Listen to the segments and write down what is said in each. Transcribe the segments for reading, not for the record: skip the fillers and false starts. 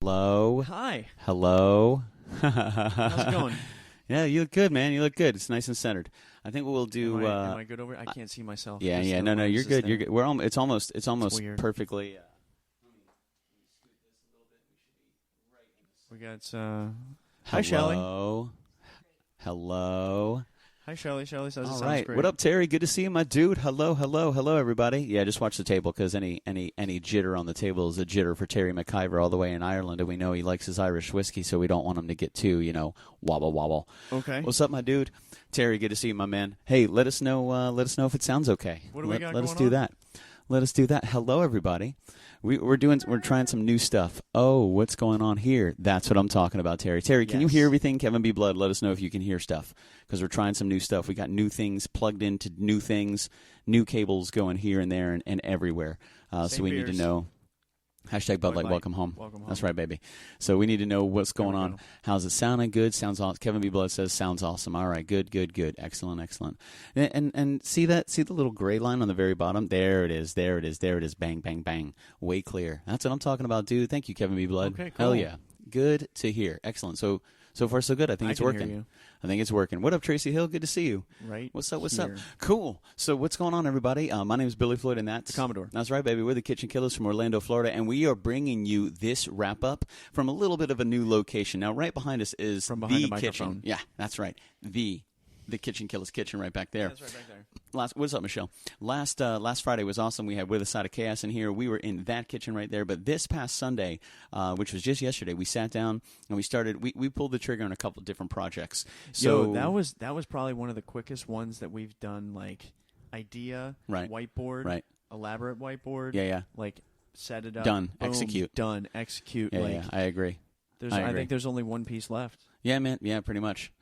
Hello. Hi. Hello. How's it going? Yeah, you look good, man. You look good. It's nice and centered. I think what we'll do. Am I good over? I can't see myself. Yeah. No, you're good. You're good. It's almost perfectly. We got. Hi, Shelly. Hello. Hi, Shelly. Shelly says it All sounds right. great. What up, Terry? Good to see you, my dude. Hello, everybody. Yeah, just watch the table because any jitter on the table is a jitter for Terry McIver all the way in Ireland, and we know he likes his Irish whiskey, so we don't want him to get too, wobble. Okay. What's up, my dude? Terry, good to see you, my man. Hey, let us know if it sounds okay. What do we got Let going us do on? that. Let us do that. Hello, everybody. We're trying some new stuff. Oh, what's going on here? That's what I'm talking about, Terry. Terry, can you hear everything? Kevin B. Blood, let us know if you can hear stuff because we're trying some new stuff. We got new things plugged into new things, new cables going here and there and everywhere. So we need to know. Hashtag Bud Light, welcome home. That's right, baby. So we need to know what's going on. How's it sounding? Good. Sounds awesome. Kevin B. Blood says sounds awesome. All right. Good. Excellent. And see the little gray line on the very bottom? There it is. Bang, bang, bang. Way clear. That's what I'm talking about, dude. Thank you, Kevin B. Blood. Okay, cool. Hell yeah. Good to hear. Excellent. So far, so good. I think it's working. I think it's working. What up, Tracy Hill? Good to see you. Right. What's up? Cool. So what's going on, everybody? My name is Billy Floyd, and that's the Commodore. That's right, baby. We're the KitchenKillaz from Orlando, Florida, and we are bringing you this wrap-up from a little bit of a new location. Now, right behind us is from behind the the kitchen. microphone. Yeah, that's right. The KitchenKillaz kitchen right back there. That's right back there. What's up, Michelle? Last Friday was awesome. We had With a Side of Chaos in here. We were in that kitchen right there. But this past Sunday, which was just yesterday, we sat down and we started. We pulled the trigger on a couple different projects. So that was probably one of the quickest ones that we've done. Like idea, right, whiteboard, right, elaborate whiteboard, yeah, like set it up, done, boom, execute, done, execute. Yeah, I agree. I think there's only one piece left. Yeah, man. Yeah, pretty much.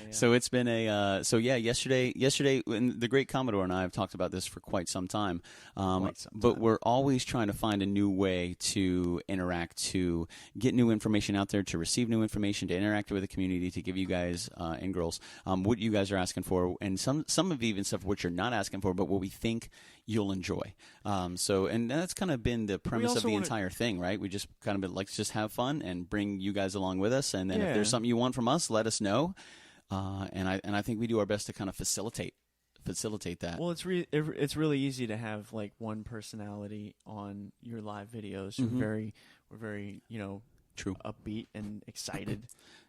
So it's been yesterday, and the great Commodore and I have talked about this for quite some time. But we're always trying to find a new way to interact, to get new information out there, to receive new information, to interact with the community, to give you guys and girls what you guys are asking for, and some of even stuff what you're not asking for, but what we think you'll enjoy. And that's kind of been the premise of the entire thing, right? We just kind of been like, just have fun and bring you guys along with us, and then if there's something you want from us, let us know. And I think we do our best to kind of facilitate that. Well, it's really easy to have like one personality on your live videos. Mm-hmm. We're very true, upbeat and excited.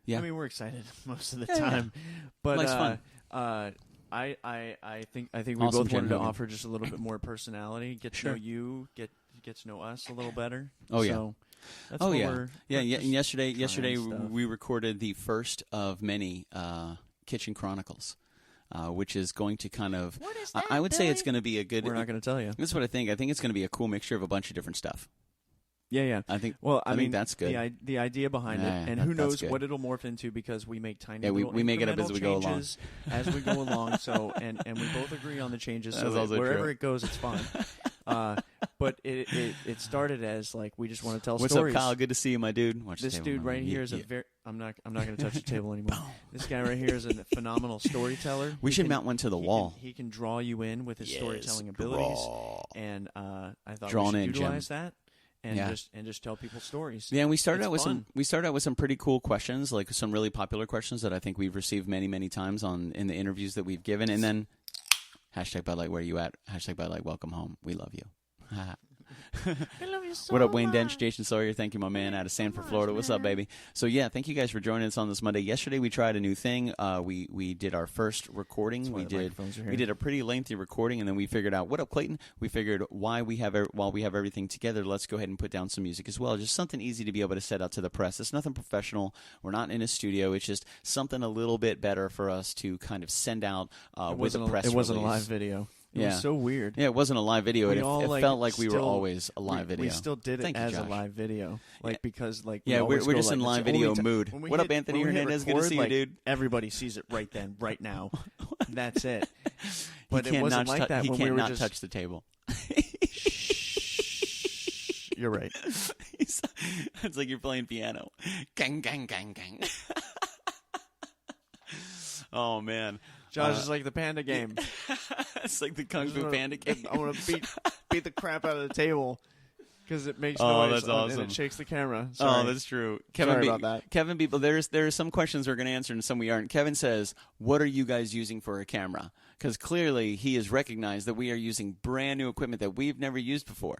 Yeah, I mean we're excited most of the time, but it's fun. I think we both wanted to offer just a little bit more personality, get to know you, get to know us a little better. Oh yeah. So that's And yesterday we recorded the first of many Kitchen Chronicles, which is going to kind of. What is that, I would say Billy? it's going to be a good. We're not going to tell you. That's what I think. I think it's going to be a cool mixture of a bunch of different stuff. Yeah. I think. Well, I mean that's good. The idea behind it, and who knows what it'll morph into because we make tiny. Yeah, we make it up as we go along. As we go along. So and we both agree on the changes. That's so also wherever true. it goes, it's fine. But it started as like we just want to tell What's stories. up, Kyle? Good to see you, my dude. Watch this the table, dude right here is a very. I'm not going to touch the table anymore. This guy right here is a phenomenal storyteller. We should mount one to the wall. He can draw you in with his storytelling abilities, and I thought Drawn we should in, utilize Jim. that. And just tell people stories. Yeah, and we started out with some pretty cool questions, like some really popular questions that I think we've received many times in the interviews that we've given, and then hashtag Bud Light, where are you at? Hashtag Bud Light, welcome home. We love you. I love you so What up, Wayne much. Dench, Jason Sawyer? Thank you, my man, out of Sanford, Florida. What's up, baby? So yeah, thank you guys for joining us on this Monday. Yesterday we tried a new thing. We did our first recording. We did a pretty lengthy recording, and then we figured out, what up, Clayton? We figured while we have everything together, let's go ahead and put down some music as well. Just something easy to be able to set out to the press. It's nothing professional. We're not in a studio. It's just something a little bit better for us to kind of send out with a press release. It wasn't a live video. It was so weird. Yeah, it wasn't a live video. It felt like we were always a live video. We still did it as a live video, because we're just in live video mood. What up, Anthony Hernandez? Good to see you, dude. Everybody sees it right then, right now. That's it. But it wasn't like that when we were just touch the table. You're right. It's like you're playing piano. Gang, gang, gang, gang. Oh man. Josh is like the panda game. It's like the Kung Fu Panda game. I want to beat the crap out of the table. because it makes Oh, noise that's awesome. and it shakes the camera. Sorry. Oh, that's true. Sorry about that. Kevin Beeple, there are some questions we're going to answer and some we aren't. Kevin says, what are you guys using for a camera? Because clearly he has recognized that we are using brand new equipment that we've never used before.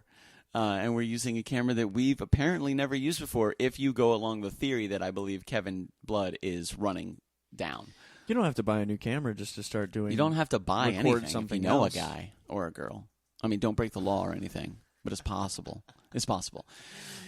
And we're using a camera that we've apparently never used before, if you go along the theory that I believe Kevin Blood is running down. You don't have to buy a new camera just to start doing. You don't have to buy anything something if you know else. a guy or a girl. I mean, don't break the law or anything, but it's possible. It's possible.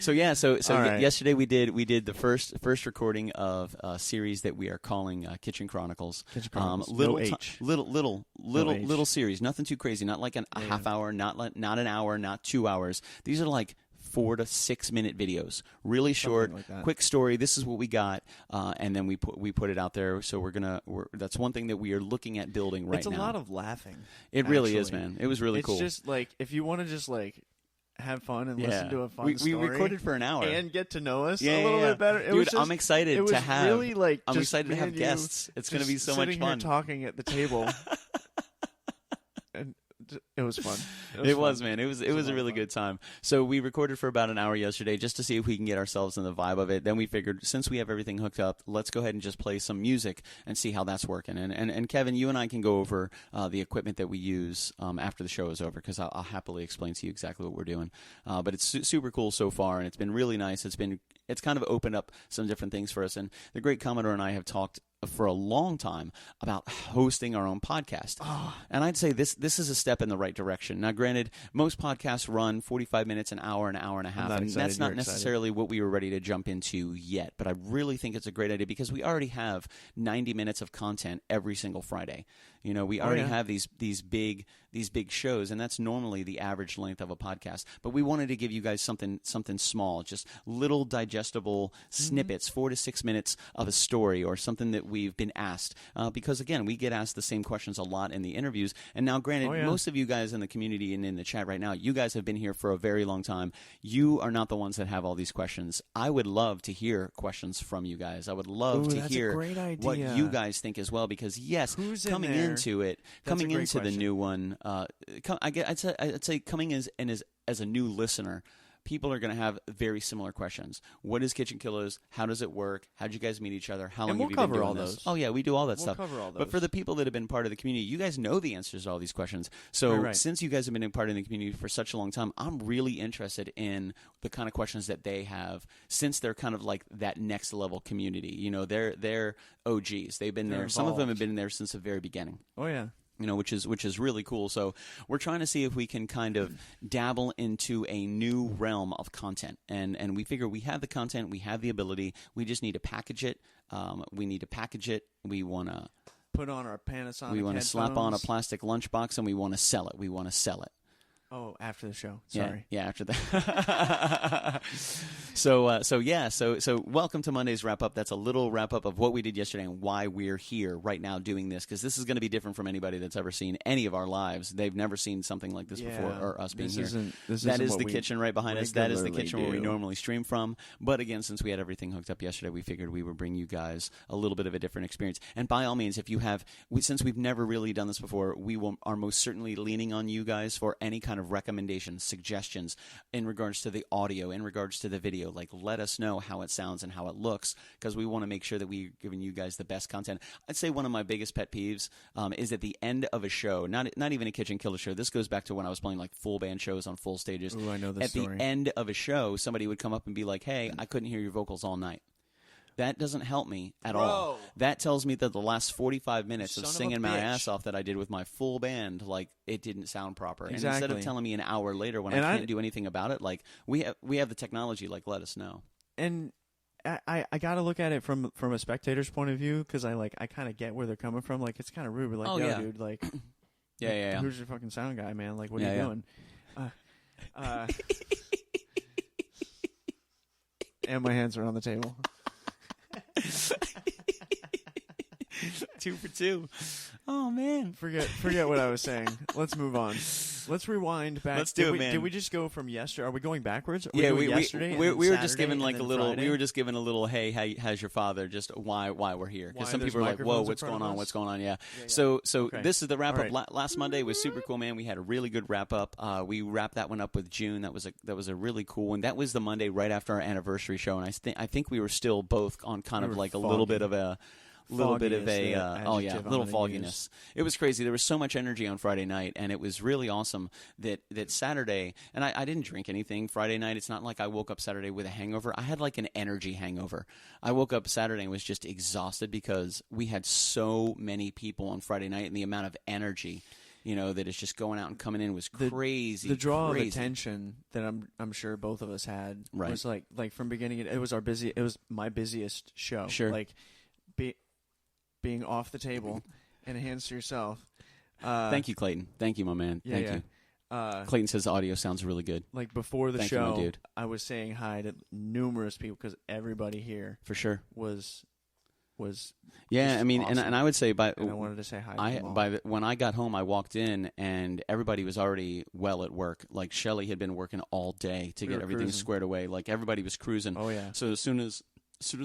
So yeah, so right. Yesterday we did the first recording of a series that we are calling Kitchen Chronicles. Kitchen Chronicles. Little No H. Little series, nothing too crazy. Not like a half hour, not an hour, not 2 hours. These are like 4 to 6 minute videos, really short, like quick story. This is what we got, and then we put it out there. So that's one thing that we are looking at building right now. It's a lot of laughing. It really is, man. It was really cool. It's just like if you want to just like have fun and listen to a fun story. We recorded for an hour and get to know us a little bit better. Dude, I'm excited to have. Really like I'm excited to have guests. It's going to be so much fun. Sitting here talking at the table. And it was fun. It was, man. It was a really good time. So we recorded for about an hour yesterday just to see if we can get ourselves in the vibe of it. Then we figured, since we have everything hooked up, let's go ahead and just play some music and see how that's working. And Kevin, you and I can go over the equipment that we use after the show is over, because I'll happily explain to you exactly what we're doing. But it's super cool so far, and it's been really nice. It's kind of opened up some different things for us. And the great Commodore and I have talked for a long time about hosting our own podcast. And I'd say this is a step in the right direction. Now, granted, most podcasts run 45 minutes, an hour and a half, and that's not necessarily what we were ready to jump into yet. But I really think it's a great idea, because we already have 90 minutes of content every single Friday. You know, we already have these big shows, and that's normally the average length of a podcast. But we wanted to give you guys something small, just little digestible snippets, 4 to 6 minutes of a story or something that we've been asked. Because again, we get asked the same questions a lot in the interviews. And now, granted, most of you guys in the community and in the chat right now, you guys have been here for a very long time. You are not the ones that have all these questions. I would love to hear questions from you guys. I would love to hear what you guys think as well. Because yes, coming into the new one, I'd say coming as a new listener, people are going to have very similar questions. What is KitchenKillaz? How does it work? How did you guys meet each other? How long have you been doing all this? Oh yeah, we do all that stuff. Cover all those. But for the people that have been part of the community, you guys know the answers to all these questions. So since you guys have been a part of the community for such a long time, I'm really interested in the kind of questions that they have, since they're kind of like that next level community. You know, they're OGs. They've been there. Involved. Some of them have been there since the very beginning. Oh yeah. You know, which is really cool. So we're trying to see if we can kind of dabble into a new realm of content. And we figure we have the content, we have the ability, we just need to package it. We want to put on our Panasonic We want to headphones. slap on a plastic lunchbox, and we want to sell it. Oh, after the show. Sorry. Yeah, after that. So welcome to Monday's wrap-up. That's a little wrap-up of what we did yesterday and why we're here right now doing this, because this is going to be different from anybody that's ever seen any of our lives. They've never seen something like this before, or us being here. That is the kitchen right behind us. That is the kitchen where we normally stream from. But again, since we had everything hooked up yesterday, we figured we would bring you guys a little bit of a different experience. And by all means, if you have, since we've never really done this before, we are most certainly leaning on you guys for any kind of recommendations, suggestions in regards to the audio, in regards to the video. Like, let us know how it sounds and how it looks, because we want to make sure that we're giving you guys the best content. I'd say one of my biggest pet peeves is at the end of a show, not even a KitchenKillaz show. This goes back to when I was playing like full band shows on full stages. Ooh, I know this story. At the end of a show, somebody would come up and be like, "Hey, I couldn't hear your vocals all night." That doesn't help me at all. That tells me that the last 45 minutes of singing my ass off that I did with my full band, like, it didn't sound proper. Exactly. And instead of telling me an hour later when I can't do anything about it, like, we have the technology, like, let us know. And I got to look at it from a spectator's point of view, because I kind of get where they're coming from. Like, it's kind of rude. But like, dude, like, yeah. Who's your fucking sound guy, man? Like, what are you doing? And my hands are on the table. 2 for 2. Oh man, forget what I was saying. Let's move on. Let's rewind back. Let's do it, man. Did we just go from yesterday? Are we going backwards? Yeah, we were just giving like a little. We were just giving a little. Hey, how's your father? Just why we're here? Because some people are like, whoa, what's going on? What's going on? Yeah. So Okay. this is the wrap up. Right. Last Monday was super cool, man. We had a really good wrap up. We wrapped that one up with June. That was a really cool one. That was the Monday right after our anniversary show, and I think we were still both on kind of like a little bit of a. Little fogginess. It was crazy. There was so much energy on Friday night, and it was really awesome that Saturday. And I didn't drink anything Friday night. It's not like I woke up Saturday with a hangover. I had like an energy hangover. I woke up Saturday and was just exhausted because we had so many people on Friday night, and the amount of energy, that is just going out and coming in was crazy. The draw of attention that I'm sure both of us had was like from beginning. It was it was my busiest show. Sure. Like being off the table and hands to yourself. Thank you, Clayton. Thank you, my man. Thank you. Clayton says the audio sounds really good. Like before the Thank show, you, my dude. I was saying hi to numerous people because everybody here for sure was yeah. I mean, awesome. and I would say I wanted to say hi. To them all. When I got home, I walked in and everybody was already well at work. Like Shelly had been working all day to get everything squared away. Like everybody was cruising. Oh yeah. So as soon as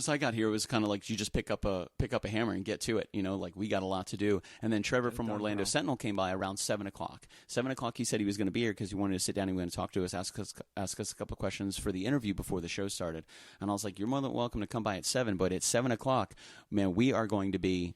I got here, it was kind of like you just pick up a hammer and get to it. Like we got a lot to do. And then Trevor from Orlando Sentinel came by around 7 o'clock. 7 o'clock, he said he was going to be here because he wanted to sit down and he wanted to talk to us, ask us a couple of questions for the interview before the show started. And I was like, you're more than welcome to come by at 7, but at 7 o'clock, man, we're going to be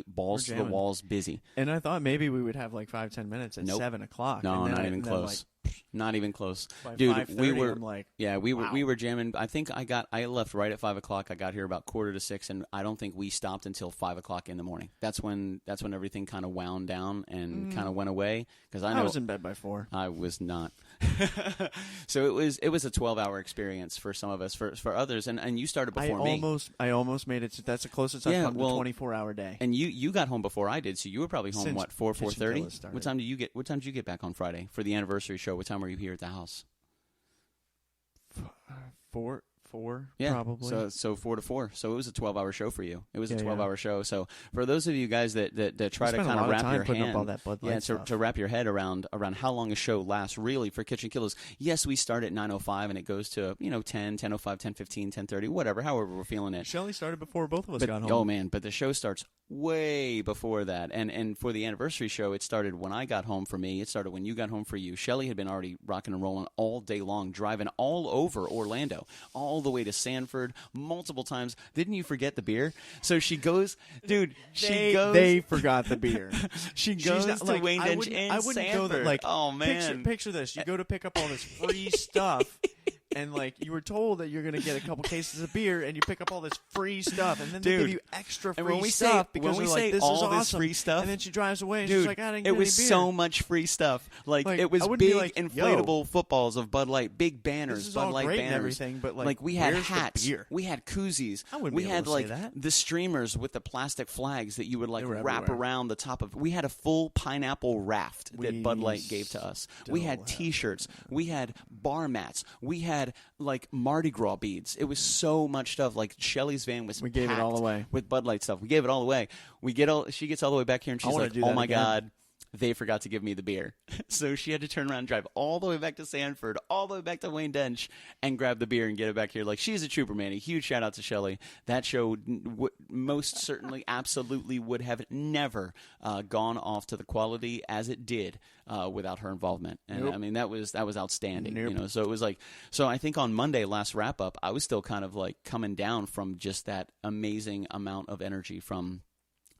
balls to the walls busy. And I thought maybe we would have like 5-10 minutes at 7 o'clock. No, not even close. Not even close, dude. We were, I'm like, we were jamming. I think I left right at 5 o'clock. I got here about 5:45, and I don't think we stopped until 5 o'clock in the morning. That's when everything kind of wound down and kind of went away. Because I was in bed by 4. I was not. So it was a 12-hour experience for some of us. For others, and you started before me. I almost made it. That's the closest I've come to a 24-hour day. And you got home before I did, so you were probably home 4:30. What time did you get back on Friday for the anniversary show? What time were you here at the house? 4, yeah, probably. So 4 to 4. So it was a 12-hour show for you. It was a 12-hour show. So for those of you guys that try to kind of wrap your hand, all that Bud Light stuff. to wrap your head around how long a show lasts, really, for KitchenKillaz. Yes, we start at 9:05 and it goes to 10, 10:05, 10:15, 10:30, whatever, however we're feeling it. Shelly started before both of us got home. Oh man, but the show starts way before that. And for the anniversary show, it started when I got home for me. It started when you got home for you. Shelly had been already rocking and rolling all day long, driving all over Orlando, all the way to Sanford, multiple times. Didn't you forget the beer? So she goes, dude. They forgot the beer. She goes to Wayne Dench in I wouldn't Sanford. go there. Like, oh man, picture this. You go to pick up all this free stuff. And, like, you were told that you're going to get a couple cases of beer, and you pick up all this free stuff, and then they give you extra free stuff because they're like, this is awesome. This free stuff, and then she drives away, and dude, she's like, I didn't get any beer. It was so much free stuff. Like it was big inflatable footballs of Bud Light, big banners, Bud Light banners. And everything, but, like we had hats, we had koozies, we had, like, the streamers with the plastic flags that you would, like, wrap around the top of. We had a full pineapple raft that Bud Light gave to us. We had T-shirts. We had bar mats. We had, like, Mardi Gras beads. It was so much stuff. Like, Shelly's van was gave it all away with Bud Light stuff. We gave it all away. She gets all the way back here and she's like, "Oh my God, they forgot to give me the beer." So she had to turn around and drive all the way back to Sanford, all the way back to Wayne Dench, and grab the beer and get it back here. Like, she's a trooper, man. A huge shout out to Shelly. That show most certainly, absolutely would have never gone off to the quality as it did without her involvement. And I mean, that was outstanding. So it was like, so I think on Monday, last wrap up, I was still kind of like coming down from just that amazing amount of energy from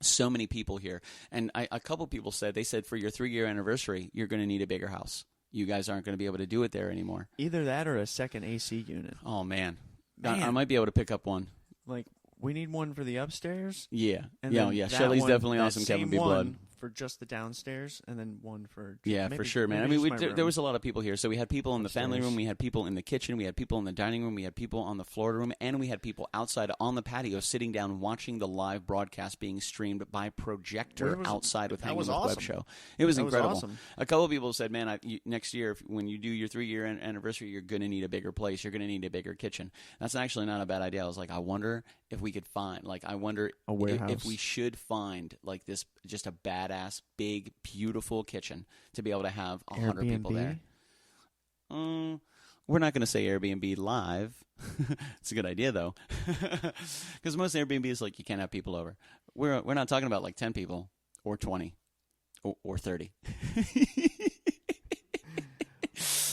so many people here. And a couple people said, for your 3-year anniversary, you're going to need a bigger house. You guys aren't going to be able to do it there anymore. Either that or a second AC unit. Oh, man. I might be able to pick up one. Like, we need one for the upstairs. Yeah. Yeah. Shelly's definitely awesome. Kevin B. Blood. For just the downstairs, and then one for for sure, man. I mean, there was a lot of people here. So we had people in the family room, we had people in the kitchen, we had people in the dining room, we had people on the Florida room, and we had people outside on the patio sitting down watching the live broadcast being streamed by projector outside with Hanging with Web Show. It was incredible. Awesome. A couple of people said, "Man, next year when you do your 3-year anniversary, you're going to need a bigger place. You're going to need a bigger kitchen." That's actually not a bad idea. I was like, I wonder if we could find, like, I wonder a warehouse. If we should find like this, just a badass, big, beautiful kitchen to be able to have 100 people there. We're not going to say Airbnb live. It's a good idea though, because most Airbnb is like you can't have people over. We're not talking about like 10 people or 20 or 30.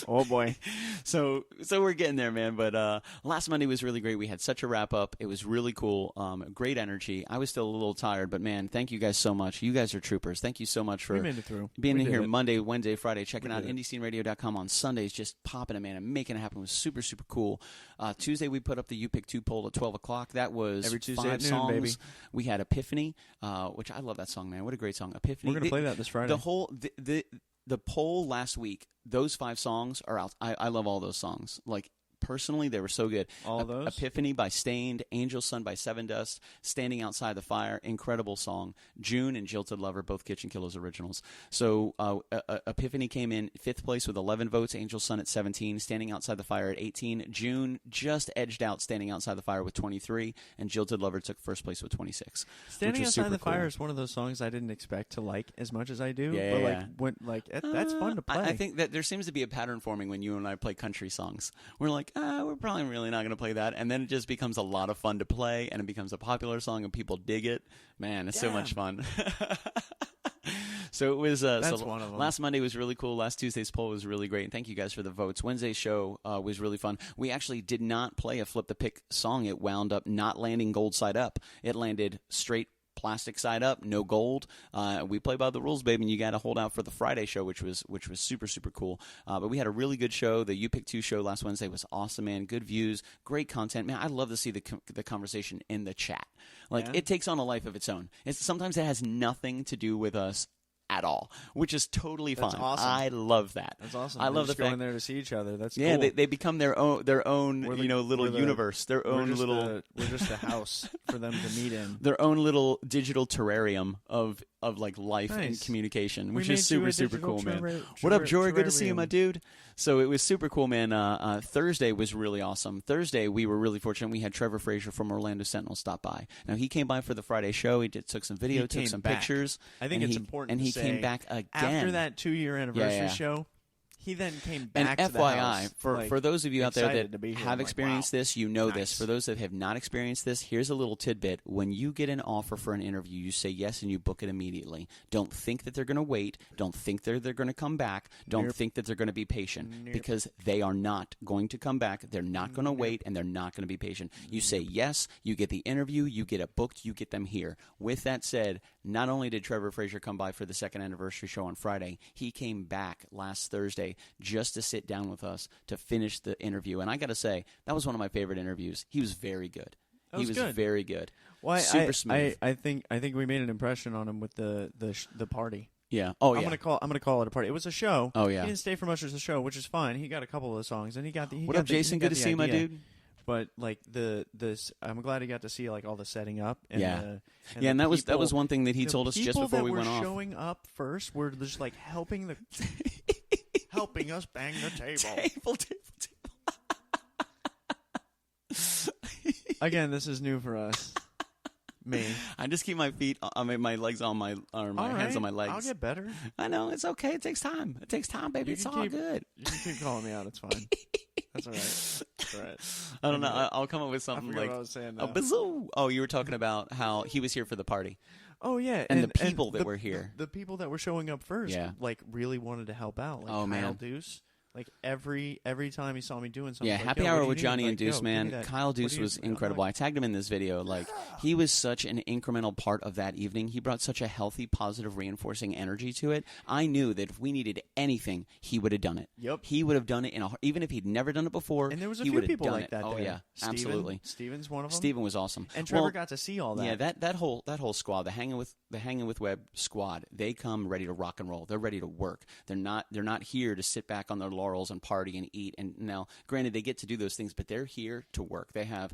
Oh boy. So we're getting there, man. But last Monday was really great. We had such a wrap up. It was really cool. Great energy. I was still a little tired, but man, thank you guys so much. You guys are troopers. Thank you so much for being in here Monday, Wednesday, Friday, checking out IndieSceneRadio.com on Sundays, just popping it, man, and making it happen. It was super, super cool. Tuesday we put up the You Pick 2 poll at 12 o'clock. That was every Tuesday 5 at noon, songs. baby. We had Epiphany, which I love that song, man. What a great song, Epiphany. We're gonna play that this Friday. The poll last week, those 5 songs are out. I love all those songs. Like, personally, they were so good. All those? Epiphany by Stained, Angel Sun by Seven Dust, Standing Outside the Fire, incredible song. June and Jilted Lover, both KitchenKillaz originals. So Epiphany came in 5th place with 11 votes, Angel Sun at 17, Standing Outside the Fire at 18. June just edged out Standing Outside the Fire with 23, and Jilted Lover took 1st place with 26. Standing Outside the Fire is one of those songs I didn't expect to like as much as I do. Yeah, but that's fun to play. I think that there seems to be a pattern forming when you and I play country songs. We're like, we're probably really not going to play that, and then it just becomes a lot of fun to play, and it becomes a popular song, and people dig it. Man, it's so much fun. So it was. That's one of them. Last Monday was really cool. Last Tuesday's poll was really great, and thank you guys for the votes. Wednesday's show was really fun. We actually did not play a Flip the Pick song. It wound up not landing gold side up. It landed straight plastic side up, no gold. We play by the rules, baby, and you got to hold out for the Friday show, which was super, super cool. But we had a really good show. The You Pick 2 show last Wednesday was awesome, man. Good views, great content. Man, I love to see the conversation in the chat. Like, it takes on a life of its own. Sometimes it has nothing to do with us at all, which is totally fine. That's awesome. I love that. That's awesome. I love the fact going there to see each other. That's cool. They become their own little universe, their own little. We're just a house for them to meet in. Their own little digital terrarium of like life and communication, which is super cool, man. What up, Jory? Good to see you, my dude. So it was super cool, man. Thursday was really awesome. Thursday we were really fortunate. We had Trevor Frazier from Orlando Sentinel stop by. Now he came by for the Friday show. He took some video, took some pictures. I think it's important. And he came back again after that 2-year anniversary show. He then came back and to the FYI, house, for those of you out there that have experienced this, you know this. For those that have not experienced this, here's a little tidbit. When you get an offer for an interview, you say yes and you book it immediately. Don't think that they're going to wait. Don't think they're going to come back. Don't think that they're going to be patient, because they are not going to come back. They're not going to wait, and they're not going to be patient. You say yes, you get the interview, you get it booked, you get them here. With that said, not only did Trevor Frazier come by for the 2nd anniversary show on Friday, he came back last Thursday just to sit down with us to finish the interview. And I got to say, that was one of my favorite interviews. He was very good. He was very good. Well, super smooth. I think we made an impression on him with the party. Yeah. Oh, yeah. I'm gonna call it a party. It was a show. Oh, yeah. He didn't stay for much as a show, which is fine. He got a couple of the songs, and he got the. What up, Jason? Good to see you, my dude. But like I'm glad he got to see like all the setting up. And and that was one thing that he told us just before we went off. Showing up first were just like helping us bang the table. Again, this is new for us. Me. I just keep my legs on my hands on my legs. I'll get better. I know, it's okay. It takes time. Baby. It's all good. You can keep calling me out. It's fine. That's all right. That's all right. I don't know. I'll come up with something like what I was saying a bazoo. Oh, you were talking about how he was here for the party. Oh yeah, and the people that were here, the people that were showing up first, like really wanted to help out. Like Kyle Deuce. Like every time he saw me doing something. Yeah, like, happy hour with Johnny and Deuce, man. Kyle Deuce was incredible. I tagged him in this video. Like, he was such an incremental part of that evening. He brought such a healthy, positive, reinforcing energy to it. I knew that if we needed anything, he would have done it. Yep. He would have done it even if he'd never done it before. And there was a few people like that. Oh there. yeah, absolutely. Steven's one of them. Steven was awesome. And Trevor got to see all that. Yeah, that whole squad, the Hanging with Webb squad, they come ready to rock and roll. They're ready to work. They're not here to sit back on their laurels and party and eat. And now, granted, they get to do those things, but they're here to work. They have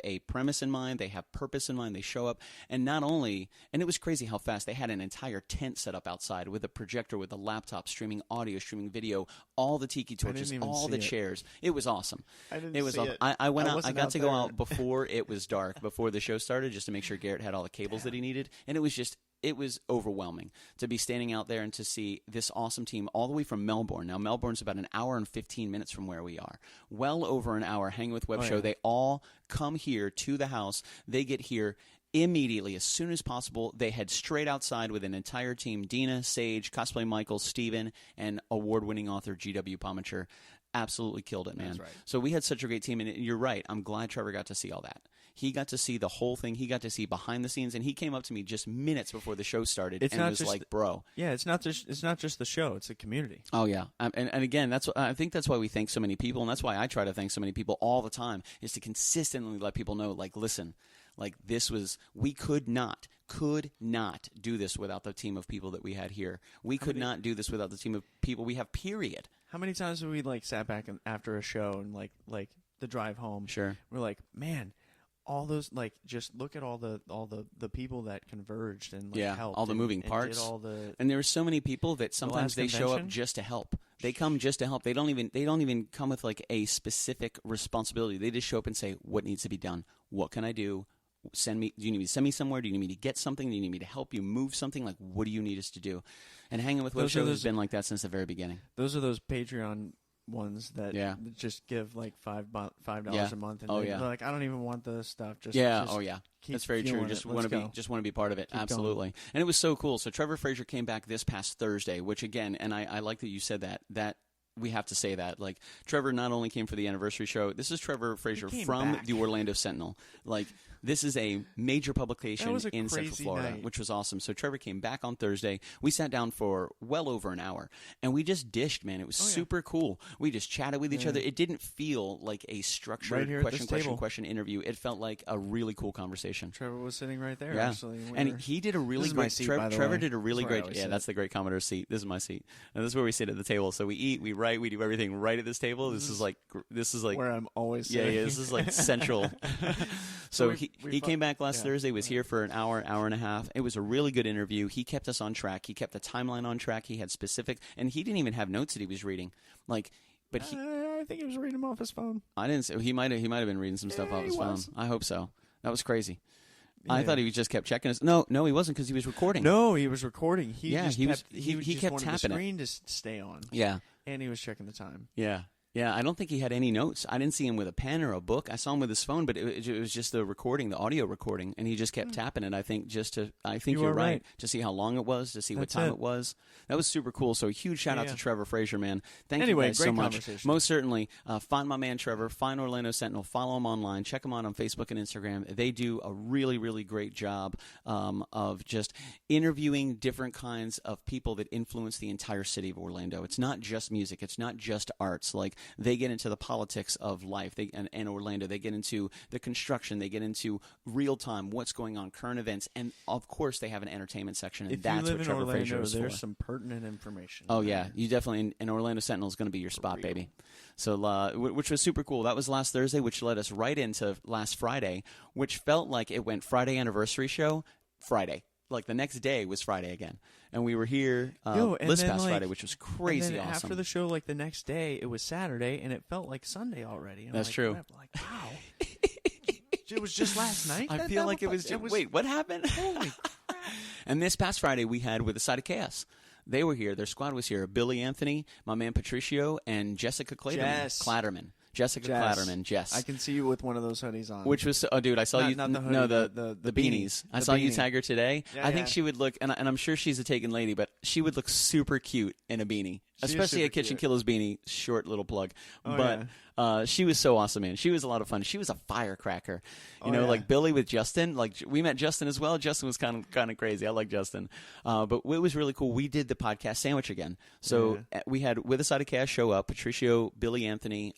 a premise in mind. They have purpose in mind. They show up, and not only, and it was crazy how fast they had an entire tent set up outside with a projector, with a laptop, streaming audio, streaming video, all the tiki torches, all the chairs. It was awesome. It was awesome. I went out. I got to go out before it was dark, before the show started, just to make sure Garrett had all the cables that he needed, and it was overwhelming to be standing out there and to see this awesome team all the way from Melbourne. Now, Melbourne's about an hour and 15 minutes from where we are. Well over an hour, hanging with Web Show. They all come here to the house. They get here immediately, as soon as possible. They head straight outside with an entire team. Dina, Sage, Cosplay Michael, Steven, and award-winning author G.W. Pomacher. Absolutely killed it, man. That's right. So we had such a great team, and you're right. I'm glad Trevor got to see all that. He got to see the whole thing. He got to see behind the scenes, and he came up to me just minutes before the show started and was like, "Bro, yeah, it's not just the show; it's the community." Oh yeah, and again, I think that's why we thank so many people, and that's why I try to thank so many people all the time, is to consistently let people know, like, listen, like we could not do this without the team of people that we had here. We could not do this without the team of people we have. Period. How many times have we sat back after a show and like the drive home? Sure, we're like, man. All those, just look at all the people that converged and helped. All the moving parts. And there are so many people that sometimes they show up just to help. They come just to help. They don't even come with a specific responsibility. They just show up and say, what needs to be done? What can I do? Do you need me to send me somewhere? Do you need me to get something? Do you need me to help you move something? What do you need us to do? And hanging with Web Show has been like that since the very beginning. Those are those Patreon ones that just give $5 a month, and they're like, I don't even want the stuff. Just that's very true. Just want to be part of it. Absolutely. And it was so cool. So Trevor Frazier came back this past Thursday, which again, and I like that you said that we have to say that. Trevor not only came for the anniversary show. This is Trevor Frazier from the Orlando Sentinel. This is a major publication in Central Florida, which was awesome. So Trevor came back on Thursday. We sat down for well over an hour, and we just dished, man. It was super cool. We just chatted with each other. It didn't feel like a structured question interview. It felt like a really cool conversation. Trevor was sitting right there, actually. And he did a really great seat, Trevor did a really great. Yeah, that's the great Commodore seat. This is my seat. And this is where we sit at the table. So we eat, we write, we do everything right at this table. This is like where I'm always sitting. Yeah, this is central. So he came back last Thursday, was here for an hour and a half. It was a really good interview. He kept us on track. He kept the timeline on track. He had specific, and he didn't even have notes that he was reading. But I think he was reading them off his phone. I didn't say he might have been reading some stuff off his phone. I hope so. That was crazy. Yeah. I thought he just kept checking us. No, he wasn't, because he was recording. No, he was recording. He kept tapping the screen to stay on. Yeah, and he was checking the time. Yeah. Yeah, I don't think he had any notes. I didn't see him with a pen or a book. I saw him with his phone, but it was just the recording, the audio recording, and he just kept tapping it. I think you're right, to see how long it was, to see what time it was. That was super cool. So a huge shout out to Trevor Frazier, man. Thank you guys so much. Most certainly, find my man Trevor, find Orlando Sentinel, follow him online, check him out on Facebook and Instagram. They do a really, really great job of just interviewing different kinds of people that influence the entire city of Orlando. It's not just music. It's not just arts. They get into the politics of life and Orlando. They get into the construction. They get into real time, what's going on, current events, and of course they have an entertainment section. And that's what Trevor Frazier is for. There's some pertinent information. Oh yeah, you definitely. And Orlando Sentinel is going to be your spot, baby. So, which was super cool. That was last Thursday, which led us right into last Friday, which felt like it went Friday anniversary show Friday. The next day was Friday again. And we were here this past Friday, which was crazy awesome. After the show, the next day, it was Saturday, and it felt like Sunday already. And that's true. Wow. It was just last night? I feel like it was just... Wait, what happened? Holy crap. And this past Friday, we had With a Side of Chaos. They were here. Their squad was here. Billy Anthony, my man Patricio, and Jessica Clatterman. Jessica Clatterman, Jess. I can see you with one of those hoodies on. Which was, dude, I saw you. Not the hoodie, the beanies. I saw you tag her today. Yeah, I think she would look, and I'm sure she's a taken lady, but she would look super cute in a beanie, especially a KitchenKillaz beanie. Short little plug, She was so awesome, man. She was a lot of fun. She was a firecracker. You know, like Billy with Justin. Like we met Justin as well. Justin was kind of crazy. I like Justin. But it was really cool. We did the podcast sandwich again. So we had With a Side of Cash show up, Patricio, Billy Anthony,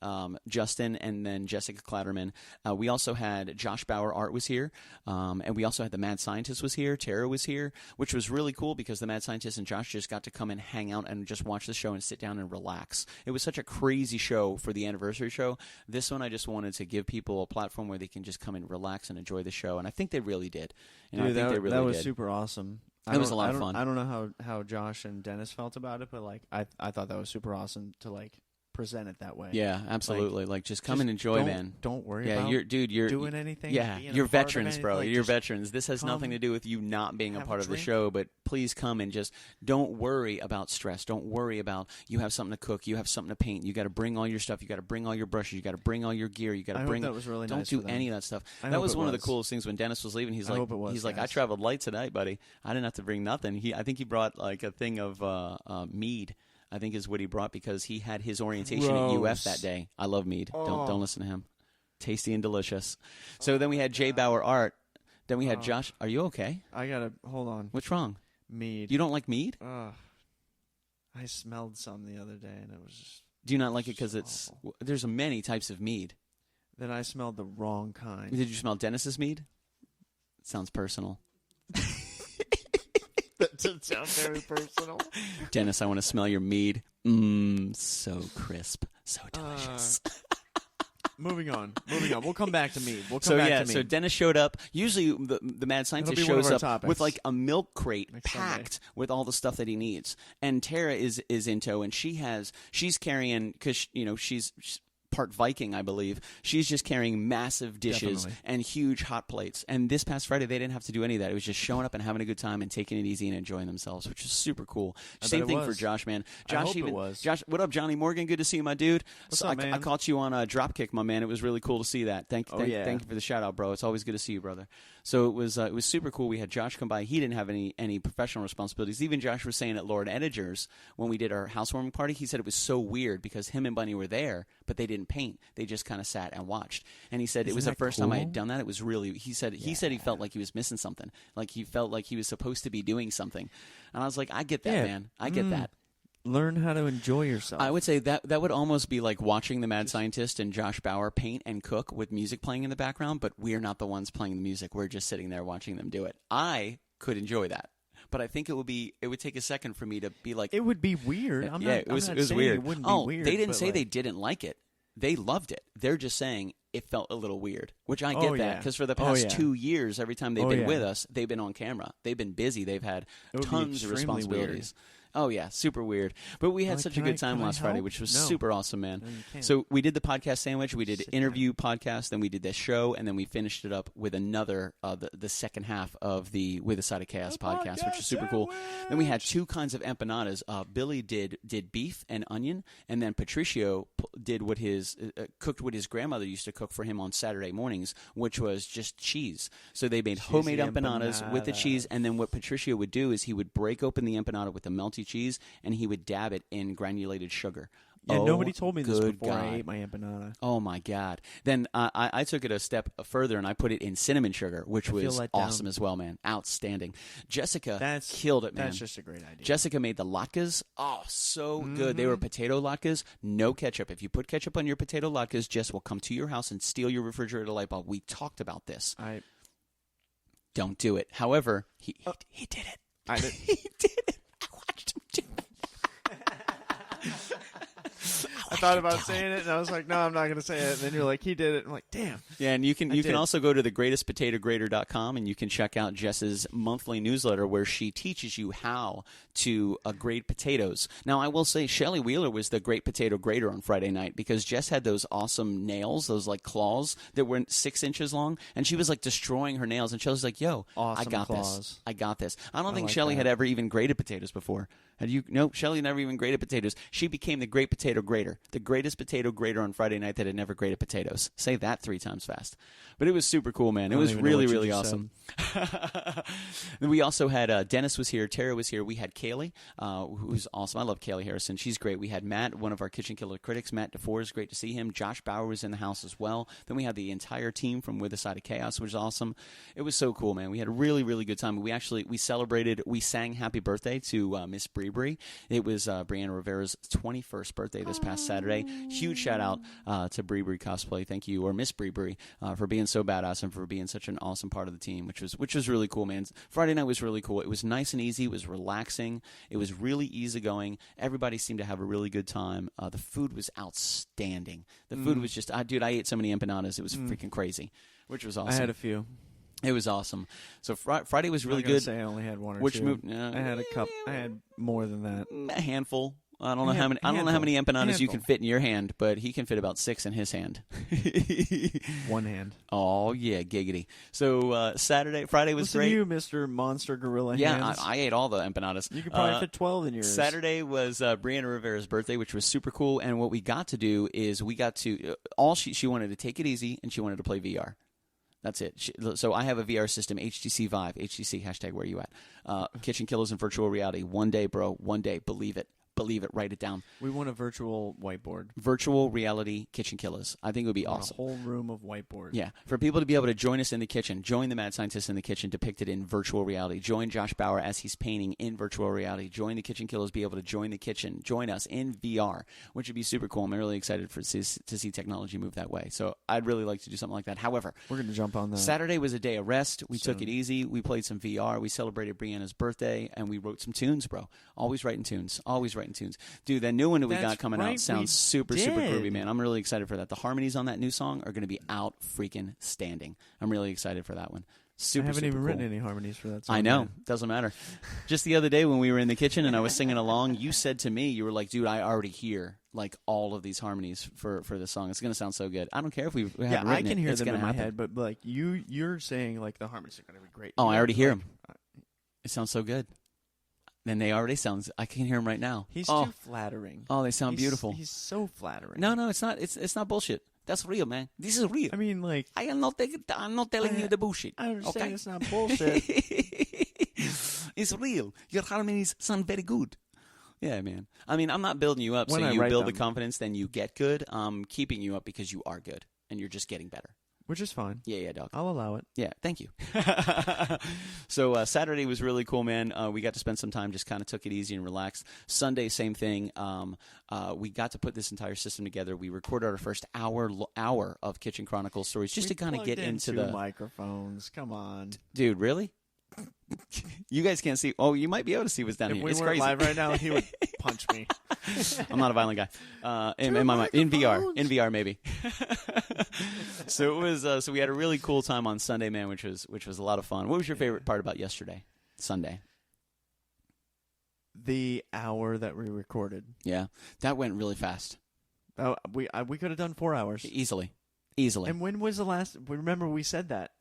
Justin, and then Jessica Clatterman. We also had Josh Bauer Art was here. And we also had the Mad Scientist was here. Tara was here, which was really cool because the Mad Scientist and Josh just got to come and hang out and just watch the show and sit down and relax. It was such a crazy show for the anniversary show. This one I just wanted to give people a platform where they can just come and relax and enjoy the show, and I think they really did. Dude, I think they really did. That was super awesome. It was a lot of fun. I don't know how Josh and Dennis felt about it, but like I thought that was super awesome to like present it that way. Yeah, absolutely. Like just come and enjoy, man. Don't worry about you're doing anything. Yeah, you're veterans, bro. Like, you're veterans. This has nothing to do with you not being a part of the show, but please come and just don't worry about stress. Don't worry about you have something to cook, you have something to paint. You got to bring all your stuff. You got to bring all your brushes. You got to bring all your gear. You got to bring. That was really don't nice do any of that stuff. That was one of the coolest things when Dennis was leaving. He's like, I traveled light tonight, buddy. I didn't have to bring nothing. I think he brought like a thing of mead. I think is what he brought because he had his orientation at UF that day. I love mead. Don't listen to him. Tasty and delicious. So then we had Jay Bauer Art. Then we had Josh. Are you okay? I gotta hold on. What's wrong? Mead. You don't like mead? I smelled some the other day and it was just. Do you not like it because it's? There's many types of mead. Then I smelled the wrong kind. Did you smell Dennis's mead? It sounds personal. That did sound very personal. Dennis, I want to smell your mead. So crisp. So delicious. Moving on. We'll come back to mead. So Dennis showed up. Usually the Mad Scientist shows up with like a milk crate packed with all the stuff that he needs. And Tara is in tow, and she's carrying, because she's part Viking, I believe. She's just carrying massive dishes and huge hot plates. And this past Friday, they didn't have to do any of that. It was just showing up and having a good time and taking it easy and enjoying themselves, which is super cool. Same thing for Josh, man. Josh, Josh, what up, Johnny Morgan? Good to see you, my dude. What's up, man? I caught you on a Dropkick, my man. It was really cool to see that. Thank you for the shout out, bro. It's always good to see you, brother. So it was super cool. We had Josh come by. He didn't have any professional responsibilities. Even Josh was saying at Lord Ediger's when we did our housewarming party, he said it was so weird because him and Bunny were there, but they didn't paint. They just kind of sat and watched. And he said it was the first time I had done that. It was really. He said he felt like he was missing something. Like he felt like he was supposed to be doing something. And I was like, I get that, man. I get that. Learn how to enjoy yourself. I would say that would almost be like watching the Mad Scientist and Josh Bauer paint and cook with music playing in the background, but we're not the ones playing the music. We're just sitting there watching them do it. I could enjoy that. But I think it would take a second for me to be like, it would be weird. It was weird. It wouldn't be weird. They didn't say they didn't like it. They loved it. They're just saying it felt a little weird, which I get that because for the past 2 years, every time they've been with us, they've been on camera. They've been busy. They've had tons of responsibilities. Weird. Oh, yeah, super weird. But we had such a good time last Friday, which was super awesome, man. So we did the podcast sandwich, we did interview podcast, then we did this show, and then we finished it up with another, the second half of the With a Side of Chaos podcast, which is super cool. Then we had 2 kinds of empanadas. Billy did beef and onion, and then Patricio did what cooked what his grandmother used to cook for him on Saturday mornings, which was just cheese. So they made homemade empanadas with the cheese, and then what Patricio would do is he would break open the empanada with the melty cheese, and he would dab it in granulated sugar. Yeah, nobody told me this before I ate my empanada. Oh, my God. Then I took it a step further, and I put it in cinnamon sugar, which was awesome as well, man. Outstanding. Jessica killed it, man. That's just a great idea. Jessica made the latkes. Oh, so good. They were potato latkes, no ketchup. If you put ketchup on your potato latkes, Jess will come to your house and steal your refrigerator light bulb. We talked about this. Don't do it. However, he did it. He did it. I thought about saying it, and I was like, no, I'm not going to say it. And then you're like, he did it. I'm like, damn. Yeah, and you can also go to thegreatestpotatograter.com, and you can check out Jess's monthly newsletter where she teaches you how to grate potatoes. Now, I will say Shelley Wheeler was the great potato grater on Friday night because Jess had those awesome nails, those like claws that were 6 inches long, and she was like destroying her nails, and Shelley's like, yo, awesome I got claws. This. I got this. I don't think Shelley had ever even grated potatoes before. Nope, Shelley never even grated potatoes. She became the great potato grater, the greatest potato grater on Friday night that had never grated potatoes. Say that 3 times fast. But it was super cool, man. It was really, really awesome. We also had Dennis was here, Tara was here. We had Kaylee, who's awesome. I love Kaylee Harrison. She's great. We had Matt, one of our Kitchen Killer critics, Matt DeFore. Is great to see him. Josh Bauer was in the house as well. Then we had the entire team from With a Side of Chaos, which was awesome. It was so cool, man. We had a really, really good time. We sang Happy Birthday to Miss Bree. It was Brianna Rivera's 21st birthday this past Saturday. Huge shout out to Bree Cosplay. Thank you, or Miss Bree for being so badass and for being such an awesome part of the team, which was really cool, man. Friday night was really cool. It was nice and easy. It was relaxing. It was really easygoing. Everybody seemed to have a really good time. The food was outstanding. The food was just, I ate so many empanadas. It was freaking crazy, which was awesome. I had a few. It was awesome. So Friday was really good. I only had one or two. I had a cup. I had more than that. A handful. I don't know how many empanadas you can fit in your hand, but he can fit about 6 in his hand. One hand. Oh yeah, giggity. So Friday was great. You, Mr. Monster Gorilla Hands. Yeah, I ate all the empanadas. You could probably fit 12 in yours. Saturday was Brianna Rivera's birthday, which was super cool. And what we got to do is she wanted to take it easy and she wanted to play VR. That's it. So I have a VR system, HTC Vive, HTC, hashtag where you at. KitchenKillaz and virtual reality. One day, bro. One day. Believe it. Write it down. We want a virtual whiteboard. Virtual reality KitchenKillaz. I think it would be awesome. A whole room of whiteboard. Yeah. For people to be able to join us in the kitchen, join the mad scientist in the kitchen depicted in virtual reality, join Josh Bauer as he's painting in virtual reality, join the KitchenKillaz, be able to join the kitchen, join us in VR, which would be super cool. I'm really excited to see technology move that way. So I'd really like to do something like that. However, we're going to jump on that. Saturday was a day of rest. We took it easy. We played some VR. We celebrated Brianna's birthday, and we wrote some tunes, bro. Always writing tunes. Dude, that new one that we got coming out sounds super groovy, man. I'm really excited for that. The harmonies on that new song are going to be out freaking standing. I'm really excited for that one. I haven't even written any harmonies for that song. I know. Man. Doesn't matter. Just the other day when we were in the kitchen and I was singing along, you said to me, you were like, dude, I already hear like all of these harmonies for this song. It's going to sound so good. I don't care if we haven't written it. I can hear them in my head, but like you're saying like the harmonies are going to be great. Oh, I already hear them. It sounds so good. And they already sound. I can hear him right now. He's too flattering. Oh, they sound beautiful. He's so flattering. No, it's not. It's not bullshit. That's real, man. This is real. I mean, like I'm not telling you the bullshit. I understand it's not bullshit. It's real. Your harmonies sound very good. Yeah, man. I mean, I'm not building you up so you build the confidence, then you get good. I'm keeping you up because you are good and you're just getting better. Which is fine. Yeah, dog. I'll allow it. Yeah, thank you. So Saturday was really cool, man. We got to spend some time, just kind of took it easy and relaxed. Sunday, same thing. We got to put this entire system together. We recorded our first hour of Kitchen Chronicles stories just to kind of get into the microphones. Come on, dude. Really? You guys can't see. Oh, you might be able to see what's down here. If we weren't live right now, he would punch me. I'm not a violent guy. In VR maybe. So it was. So we had a really cool time on Sunday, man, which was a lot of fun. What was your favorite part about yesterday, Sunday? The hour that we recorded. Yeah, that went really fast. Oh, we could have done 4 hours easily. And when was the last? Remember we said that.